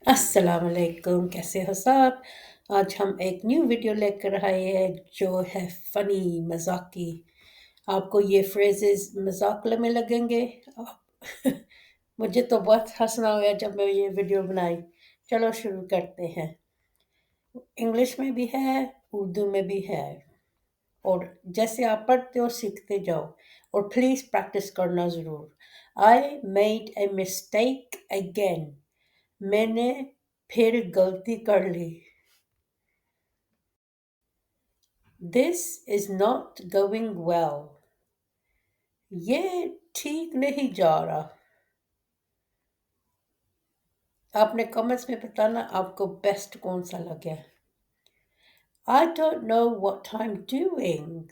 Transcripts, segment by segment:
अस्सलाम वालेकुम, कैसे हो सब? आज हम एक न्यू वीडियो लेकर आए हैं जो है फ़नी, मज़ाकी। आपको ये फ्रेजेस मज़ाक में लगेंगे। मुझे तो बहुत हंसना आया जब मैं ये वीडियो बनाई। चलो शुरू करते हैं। इंग्लिश में भी है, उर्दू में भी है। और जैसे आप पढ़ते हो सीखते जाओ। और प्लीज़ प्रैक्टिस करना ज़रूर। I made a mistake again. मैंने फिर गलती कर ली। This is not going well. ये ठीक नहीं जा रहा। आपने कमेंट्स में बताना आपको बेस्ट कौन सा लगे। I don't know what I'm doing.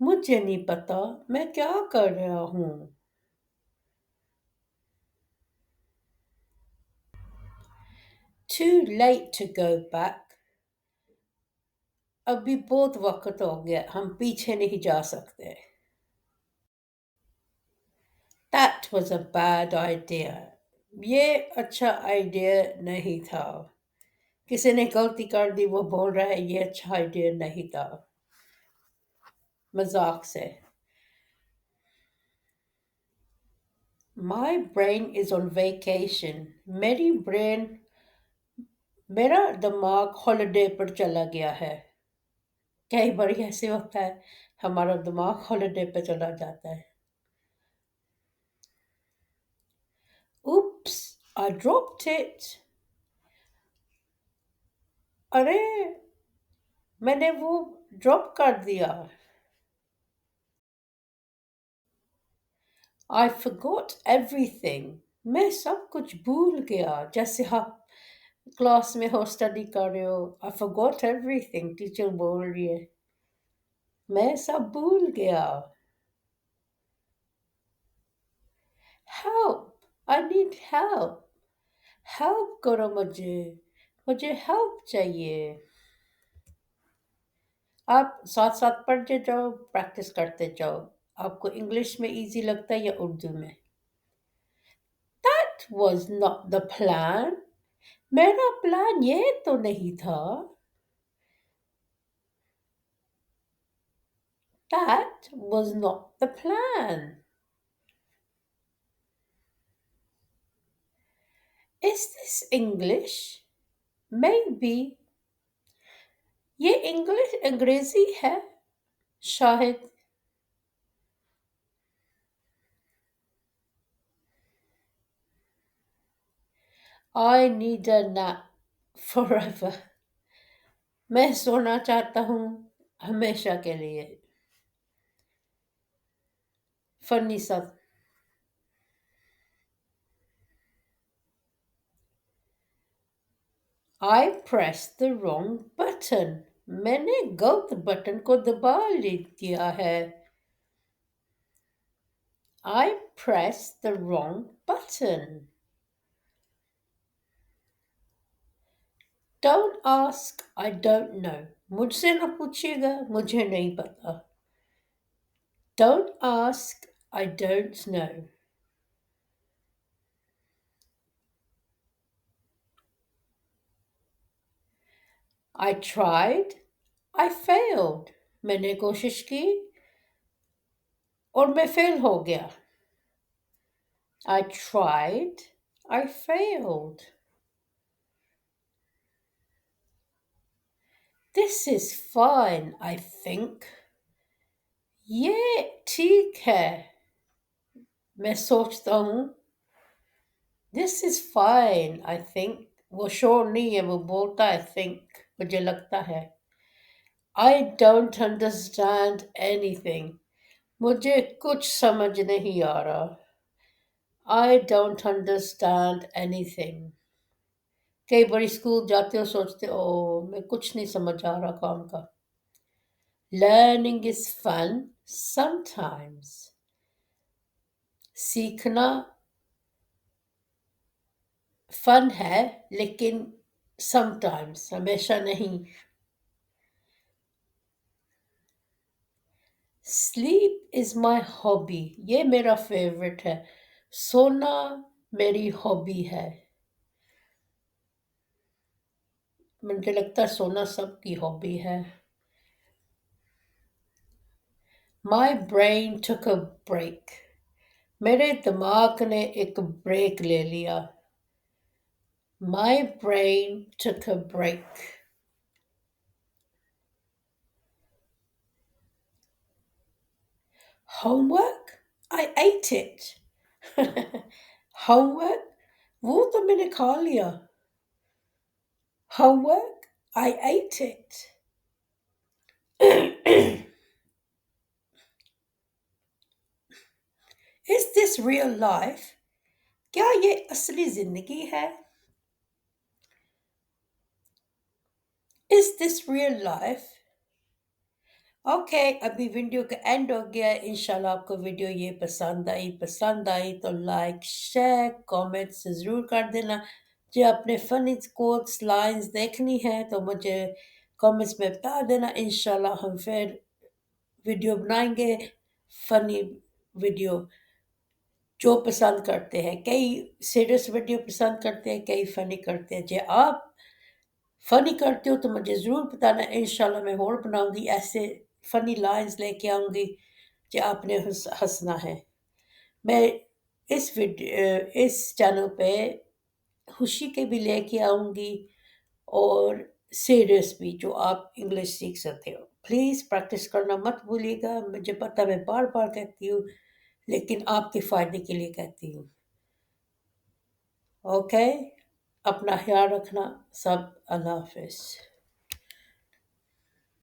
मुझे नहीं पता मैं क्या कर रहा हूँ। Too late to go back. अभी बहुत वक्त हो गया, हम पीछे नहीं जा सकते। That was a bad idea. ये अच्छा आइडिया नहीं था। किसी ने गलती कर दी, वो बोल रहा है ये अच्छा आइडिया नहीं था, मजाक से। My brain is on vacation. मेरा दिमाग हॉलिडे पर चला गया है। कई बार ऐसे होता है, हमारा दिमाग हॉलिडे पे चला जाता है। Oops, I dropped it. अरे, मैंने वो ड्रॉप कर दिया। I forgot everything. मैं सब कुछ भूल गया। जैसे आप क्लास में हो, स्टडी कर रहे हो, I forgot everything, टीचर बोल रही है। मैं सब भूल गया। Help! I need help. Help करो मुझे। मुझे हेल्प चाहिए। आप साथ साथ पढ़ते जाओ, प्रैक्टिस करते जाओ। आपको इंग्लिश में इजी लगता है या उर्दू में? That was not the plan. मेरा प्लान ये तो नहीं था। That was not the plan. Is this English? Maybe. ये इंग्लिश अंग्रेजी है शायद। I need a nap forever. मैं सोना चाहता हूँ हमेशा के लिए। फनी सा। I pressed the wrong button. मैंने गलत बटन को दबा दिया है। I pressed the wrong button. Don't ask, I don't know. मुझसे ना पूछिएगा, मुझे नहीं पता। Don't ask, I don't know. I tried, I failed. मैंने कोशिश की और मैं फेल हो गया। I tried, I failed. This is fine, I think. ये ठीक है, मैं सोचता हूँ। This is fine, I think. वो श्योर नहीं है, वो बोलता है think, मुझे लगता है। I don't understand anything. मुझे कुछ समझ नहीं आ रहा। I don't understand anything. कई बार स्कूल जाते हो सोचते हो ओ मैं कुछ नहीं समझ आ रहा काम का। Learning is fun sometimes. सीखना फन है लेकिन समटाइम्स हमेशा नहीं। स्लीप इज़ माय हॉबी, ये मेरा फेवरेट है। सोना मेरी हॉबी है। मुझे लगता है सोना सबकी हॉबी है। My brain took a break, मेरे दिमाग ने एक ब्रेक ले लिया। My brain took a break. Homework, I ate it. Homework, वो तो मैंने खा लिया। Homework, I ate it. Is this real life? क्या ये असली जिंदगी है? Is this real life? Okay, अभी वीडियो का एंड हो गया। इंशाल्लाह आपको वीडियो ये पसंद आई तो लाइक शेयर कमेंट्स ज़रूर कर देना। जो अपने फनी कोट्स लाइंस देखनी है तो मुझे कमेंट्स में बता देना। इंशाल्लाह हम फिर वीडियो बनाएंगे, फनी वीडियो जो पसंद करते हैं। कई सीरियस वीडियो पसंद करते हैं, कई फ़नी करते हैं। जे आप फ़नी करते हो तो मुझे ज़रूर बताना। इंशाल्लाह मैं और बनाऊँगी, ऐसे फ़नी लाइन्स लेके आऊँगी जो आपने हँसना है। मैं इस चैनल पे खुशी के भी लेके आऊँगी और सीरियस भी, जो आप इंग्लिश सीख सकते हो। प्लीज़ प्रैक्टिस करना मत भूलिएगा। मुझे पता है मैं बार-बार कहती हूँ, लेकिन आपके फ़ायदे के लिए कहती हूँ। ओके, अपना ख्याल रखना सब। अल्लाह हाफ़िज़।